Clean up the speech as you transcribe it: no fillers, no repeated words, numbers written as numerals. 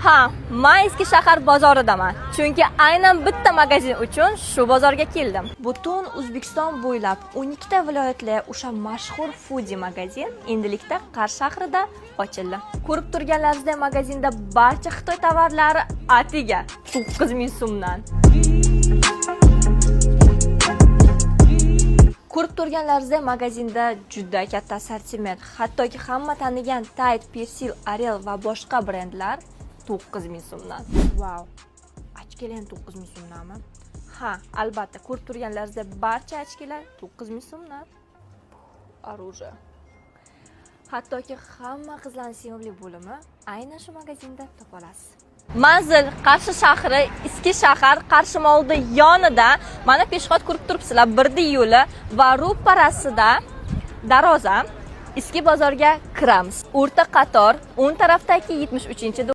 Ha, men eski shahar bozoridaman. Chunki aynan bitta magazin uchun shu bozorga keldim. Butun O'zbekiston bo'ylab 12 ta viloyatli o'sha mashhur Foodie magazin endilikda Qarshi shahrida ochildi. Ko'rib turganlaringizdek, magazinda barcha Xitoy tovarlari atiga 9000 so'mdan. Ko'rib turganlaringizdek, magazinda juda katta assortiment, hattoki hamma tanigan Tide, Persil, Ariel va boshqa brendlar 9000 so'mdan. Wow. Ochkilar 9000 so'mdanmi? Ha, albatta, ko'rib turganlaringizdek, barcha ochkilar 9000 so'mdan. Оружие. Hattoki hamma qizlarning sevimli bo'limi aynan shu magazinda topa olasiz. Manzil Qarshi shahri, eski shahar Qarshi moldi yonida. Mana peshxod ko'rib turibsizlar, birdi yo'li va ro'parasida daroza. Eski bozorga kiramiz. O'rta qator, o'ng tarafdagi 73